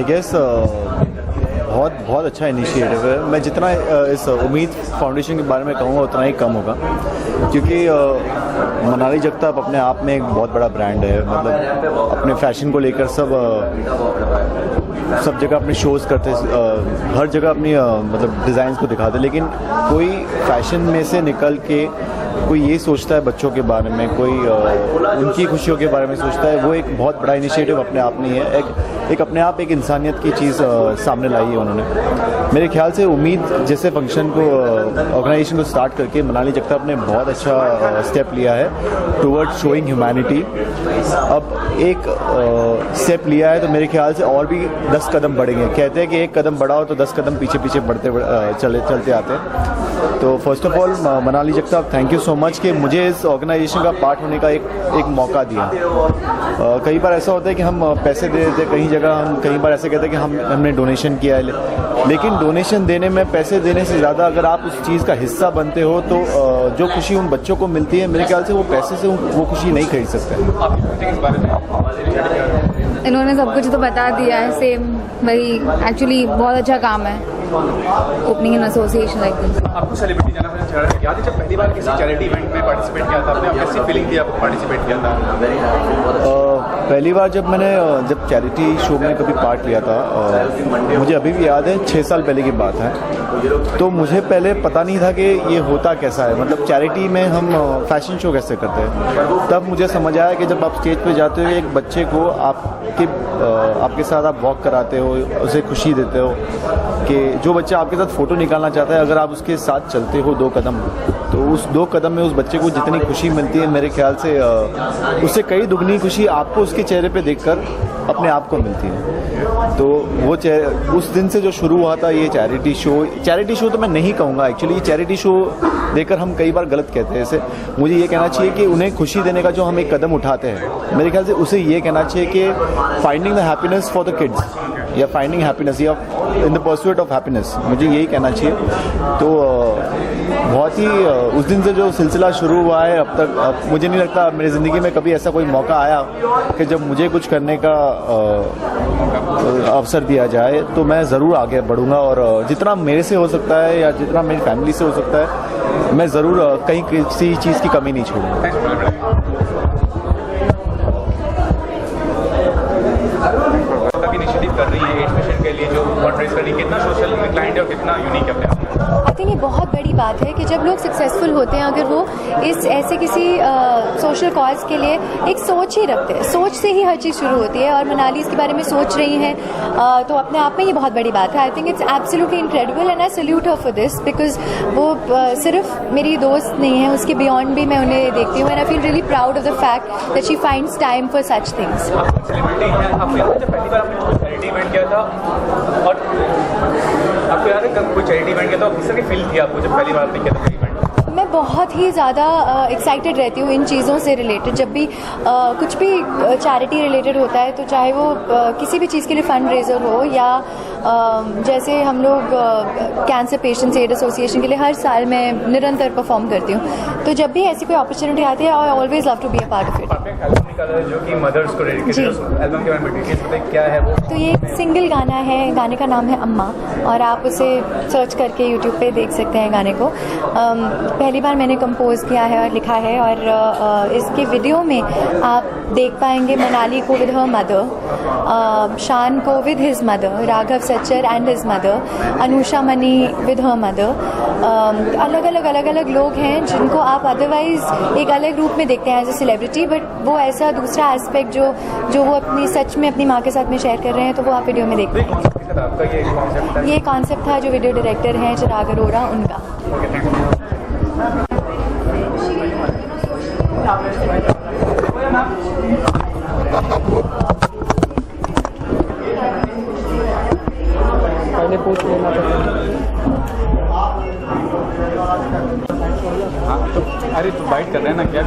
Guess बहुत बहुत अच्छा इनिशिएटिव है। मैं जितना इस उम्मीद फाउंडेशन के बारे में कहूँगा उतना ही कम होगा, क्योंकि मनाली जगताप अपने आप में एक बहुत बड़ा ब्रांड है। मतलब अपने फैशन को लेकर सब जगह अपने शोज़ करते, हर जगह अपनी मतलब डिज़ाइंस को दिखाते, लेकिन कोई फैशन में से निकल के कोई ये सोचता है बच्चों के बारे में, कोई उनकी खुशियों के बारे में सोचता है, वो एक बहुत बड़ा इनिशिएटिव अपने आप में है। एक अपने आप एक इंसानियत की चीज़ सामने लाई है उन्होंने। मेरे ख्याल से उम्मीद जैसे फंक्शन को ऑर्गेनाइजेशन को स्टार्ट करके मनाली जगताप ने बहुत अच्छा स्टेप लिया है टुवर्ड शोइंग ह्यूमैनिटी। अब एक स्टेप लिया है तो मेरे ख्याल से और भी 10 कदम बढ़ेंगे। कहते हैं कि एक कदम बढ़ाओ तो 10 कदम पीछे पीछे चलते आते हैं। तो first of all Manali Jagtap, thank you so much कि मुझे इस ऑर्गेनाइजेशन का पार्ट होने का एक मौका दिया। कई बार ऐसा होता है कि हम पैसे दे देते, हम कई बार ऐसे कहते हैं कि हमने डोनेशन किया है, लेकिन डोनेशन देने में, पैसे देने से ज़्यादा अगर आप उस चीज़ का हिस्सा बनते हो तो जो खुशी उन बच्चों को मिलती है, मेरे ख्याल से वो पैसे से वो खुशी नहीं खरीद सकते। इन्होंने सब कुछ तो बता दिया है, सेम वही। एक्चुअली बहुत अच्छा काम है opening in association like this. आपको सेलिब्रिटी जाना पसंद है? याद है जब पहली बार किसी चैरिटी इवेंट में पार्टिसिपेट किया था आपने, कैसी फीलिंग थी आपको पार्टिसिपेट किया था? पहली बार जब चैरिटी शो में कभी पार्ट लिया था, मुझे अभी भी याद है, 6 साल पहले की बात है। तो मुझे पहले पता नहीं था कि ये होता कैसा है, मतलब चैरिटी में हम फैशन शो कैसे करते हैं। तब मुझे समझ आया कि जब आप स्टेज पे जाते हो, एक बच्चे को आपके साथ आप वॉक कराते हो, उसे खुशी देते हो, कि जो बच्चा आपके साथ फ़ोटो निकालना चाहता है, अगर आप उसके साथ चलते हो 2 कदम, तो उस 2 कदम में उस बच्चे को जितनी खुशी मिलती है, मेरे ख्याल से उससे कई दुगनी खुशी आपको उसके चेहरे पे देखकर अपने आप को मिलती है। तो वो उस दिन से जो शुरू हुआ था ये चैरिटी शो तो मैं नहीं कहूँगा एक्चुअली, चैरिटी शो देकर हम कई बार गलत कहते हैं। ऐसे मुझे ये कहना चाहिए कि उन्हें खुशी देने का जो हम एक कदम उठाते हैं, मेरे ख्याल से उसे ये कहना चाहिए कि finding the happiness for the kids, या फाइंडिंग हैप्पीनेस, या in the pursuit of happiness, मुझे यही कहना चाहिए। तो बहुत ही उस दिन से जो सिलसिला शुरू हुआ है अब तक, मुझे नहीं लगता मेरी ज़िंदगी में कभी ऐसा कोई मौका आया कि जब मुझे कुछ करने का अवसर दिया जाए तो मैं ज़रूर आगे बढ़ूँगा, और जितना मेरे से हो सकता है या जितना मेरी फैमिली से हो सकता है, मैं ज़रूर कहीं किसी चीज़ की कमी नहीं छोड़ूंगा। कर रही है एजुकेशन के लिए, जो फंडरेज कर रही है, कितना सोशल क्लाइंट है और कितना यूनिक है अपने आप में? आई थिंक ये बहुत बड़ी बात है कि जब लोग सक्सेसफुल होते हैं, अगर वो इस ऐसे किसी सोशल कॉज के लिए एक सोच ही रखते हैं, सोच से ही हर चीज़ शुरू होती है, और मनाली इसके बारे में सोच रही हैं, तो अपने आप में ये बहुत बड़ी बात है। I think it's absolutely incredible and I salute her for this, because वो सिर्फ मेरी दोस्त नहीं है, उसके बियॉन्ड भी मैं उन्हें देखती हूँ, and I feel really proud of the fact that she finds time for such things. Celebrity है, आपको याद है जब पहली बार आपने चैरिटी इवेंट किया था, और आपको याद है कब कोई चैरिटी इवेंट किया था, किस तरह की फील थी आपको जब पहली बार आपने किया था इवेंट? मैं बहुत ही ज़्यादा एक्साइटेड रहती हूँ इन चीज़ों से रिलेटेड। जब भी कुछ भी चैरिटी रिलेटेड होता है, तो चाहे वो किसी भी चीज़ के लिए फंड रेजर हो, या जैसे हम लोग कैंसर पेशेंट्स एड एसोसिएशन के लिए हर साल मैं निरंतर परफॉर्म करती हूँ, तो जब भी ऐसी कोई अपॉर्चुनिटी आती है, I always love to be a part of it. आपने एक एल्बम निकाला है जो कि मदर्स को डेडिकेटेड है, उस एल्बम के बारे में डिटेल्स बताइए, क्या है वो? तो ये एक सिंगल गाना है, गाने का नाम है अम्मा, और आप उसे सर्च करके यूट्यूब पे देख सकते हैं गाने को। पहली बार मैंने कंपोज किया है और लिखा है, और इसके वीडियो में आप देख पाएंगे मनाली को विद हर मदर, शान को with his mother, Raghav Sachar and his mother, Anusha money with her mother. अलग अलग लोग हैं जिनको आप अदरवाइज एक अलग रूप में देखते हैं एज ए सेलिब्रिटी, बट वो ऐसा दूसरा एस्पेक्ट जो वो अपनी सच में अपनी माँ के साथ में शेयर कर रहे हैं, तो वो आप वीडियो में देख पाएंगे। ये कॉन्सेप्ट था जो वीडियो डायरेक्टर हैं चिराग अरोड़ा, उनका। पहले पूछ लेना तो अरे तो बाइट कर रहे हैं ना, क्या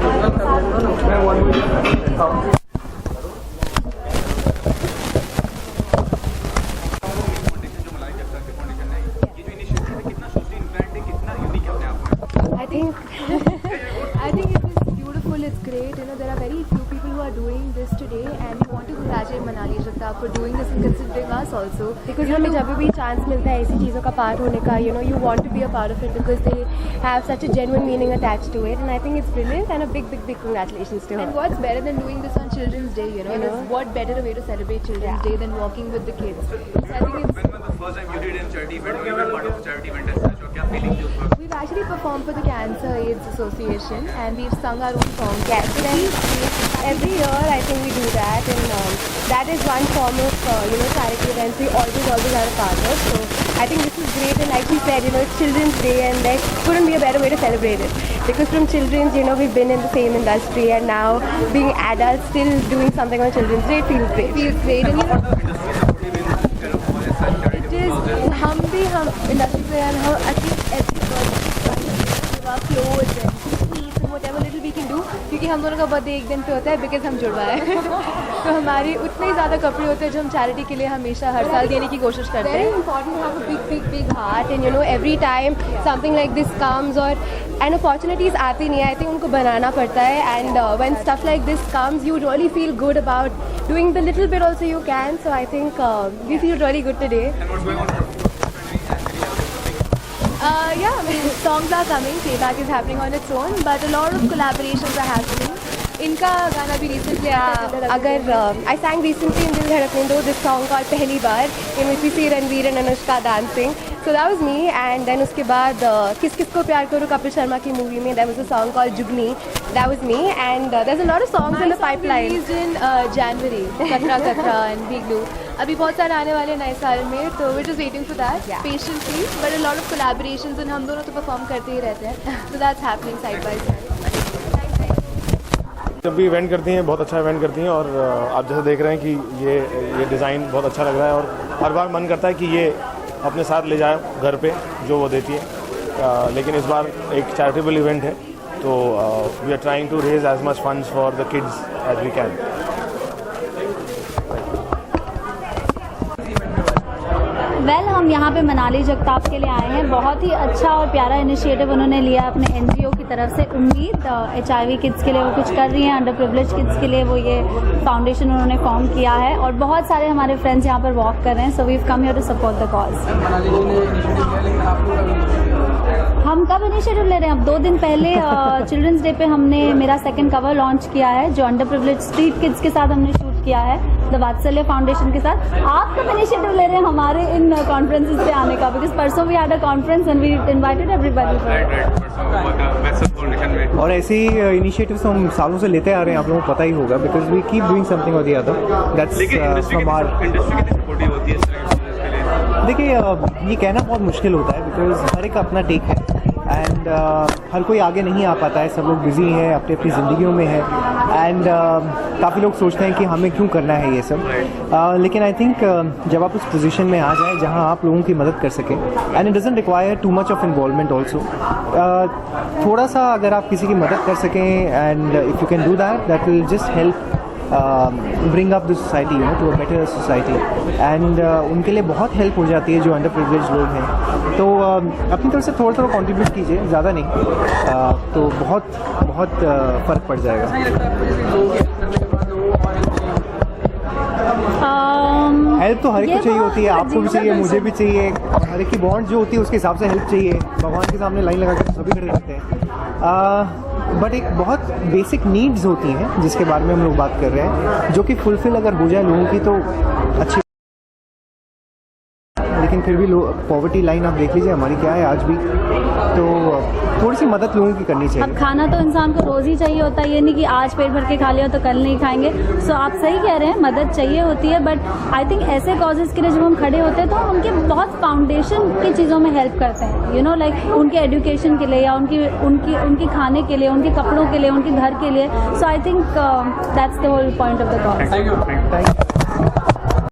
I think it is beautiful, it's great. You know, there are very few people who who are doing this today, and we want to congratulate Manali Jagtap for doing this and considering us also. Because हमें जब भी chance मिलता है ऐसी चीज़ों का part होने का, you know, you want to be a part of it because they have such a genuine meaning attached to it, and I think it's brilliant, and a big congratulations to her. And what's better than doing this on Children's Day, you know? What better a way to celebrate Children's Day than walking with the kids? So I think it's... When was the first time you did in charity event, or you were part of a charity event as such, or क्या feeling थी उस वक्त? We've actually performed for the Cancer AIDS Association, and we've sung our own songs. Yes, every year I think we do that, and that is one form of you know, charity events we always are a part of. So I think this is great, and like she said, you know, it's Children's Day, and there couldn't be a better way to celebrate it. Because from children's, you know, we've been in the same industry, and now being adults still doing something on Children's Day, it feels great. Feels great, and you know, it is. हम industry से हैं, हम at least give our clothes and whatever little we can do, क्योंकि हम दोनों का birthday एक दिन पे होता है, बिकॉज हम जुड़वा है. तो हमारे उतने ही ज़्यादा कपड़े होते हैं जो हम चैरिटी के लिए हमेशा हर साल देने की कोशिश करते हैं. Very important to have a big heart, and you know, every time something like this comes or and opportunities आती नहीं है, I think उनको बनाना पड़ता है, and when stuff like this comes, you really feel good about doing the little bit also you can. So I think we feel really good today. And what's going on? Yeah, songs are coming. Playback is happening on its own, but a lot of collaborations are happening. इनका गाना भी recently अगर I sang recently in Dil Dhadakne Do, this song called Pehli Baar, in which we see Ranveer and Anushka dancing. So that was me, and then उसके बाद किस किस को प्यार करूँ कपिल शर्मा की मूवी में, there was a song called Jugni, that was me, and there's a lot of songs in the pipeline. Released in January, Katra Katra and Biglu. अभी बहुत सारे आने वाले नए साल में, तो we're just waiting for that patiently. But a lot of collaborations, and हम दोनों तो perform करते ही रहते हैं, so that's happening side by side. जब भी इवेंट करती हैं बहुत अच्छा इवेंट करती हैं, और आप जैसे देख रहे हैं कि ये डिज़ाइन बहुत अच्छा लग रहा है, और हर बार मन करता है कि ये अपने साथ ले जाए घर पे जो वो देती है. लेकिन इस बार एक चैरिटेबल इवेंट है, तो we are trying to raise as much funds for the kids as we can. हम यहाँ पे मनाली जगताप के लिए आए हैं. बहुत ही अच्छा और प्यारा इनिशिएटिव उन्होंने लिया अपने NGO की तरफ से. उम्मीद HIV किड्स के लिए वो कुछ कर रही हैं, अंडर प्रिविलेज किड्स के लिए वो ये फाउंडेशन उन्होंने फॉर्म किया है, और बहुत सारे हमारे फ्रेंड्स यहाँ पर वॉक कर रहे हैं. So we have come here to support the cause. हम कब इनिशिएटिव ले रहे हैं? अब 2 दिन पहले चिल्ड्रंस डे पे हमने मेरा सेकंड कवर लॉन्च किया है, जो अंडर प्रिविलेज स्ट्रीट किड्स के साथ हमने शूट किया है द वात्सल्य फाउंडेशन के साथ. आप कब इनिशिएटिव ले रहे हैं हमारे इन कॉन्फ्रेंसेस पे आने का? बिकॉज परसों we had a conference and we invited everybody. और ऐसे ही इनिशिएटिव्स हम सालों से लेते आ रहे हैं, आप लोगों को पता ही होगा, because we keep doing something और the other. That's from our industry. देखिए, ये कहना बहुत मुश्किल होता है, बिकॉज हर एक का अपना टेक है, एंड हर कोई आगे नहीं आ पाता है. सब लोग बिजी हैं, अपनी अपनी ज़िंदगियों में है, एंड काफ़ी लोग सोचते हैं कि हमें क्यों करना है ये सब. लेकिन आई थिंक जब आप उस पोजीशन में आ जाए जहां आप लोगों की मदद कर सकें, and it doesn't require too much of involvement also. थोड़ा सा अगर आप किसी की मदद कर सकें, and if you can do that will just help bring up the society, you know, to a better society, and उनके लिए बहुत हेल्प हो जाती है जो अंडर प्रिविलेज लोग हैं. तो अपनी तरफ से थोड़ा कंट्रीब्यूट कीजिए, ज़्यादा नहीं, तो बहुत फ़र्क पड़ जाएगा. हेल्प तो हर एक को चाहिए होती है, आपको भी चाहिए, मुझे भी चाहिए, हर एक की बॉन्ड जो होती है उसके हिसाब से हेल्प चाहिए. भगवान के सामने लाइन लगा कर सभी खड़े रहते हैं, बट एक बहुत बेसिक नीड्स होती हैं जिसके बारे में हम लोग बात कर रहे हैं, जो कि फुलफिल अगर हो जाए लोगों की तो अच्छी. लेकिन फिर भी पॉवर्टी लाइन आप देख लीजिए हमारी क्या है आज भी, तो थोड़ी सी मदद लोगों की करनी चाहिए. अब खाना तो इंसान को रोज़ ही चाहिए होता है, ये नहीं कि आज पेट भर के खा लिया तो कल नहीं खाएंगे. सो आप सही कह रहे हैं, मदद चाहिए होती है, बट आई थिंक ऐसे कॉजेज़ के लिए जब हम खड़े होते हैं तो हम उनके बहुत फाउंडेशन की चीज़ों में हेल्प करते हैं. यू नो, लाइक उनके एजुकेशन के लिए, या उनकी खाने के लिए, उनके कपड़ों के लिए, उनके घर के लिए. So I think that's the whole point of the cause. Thank you.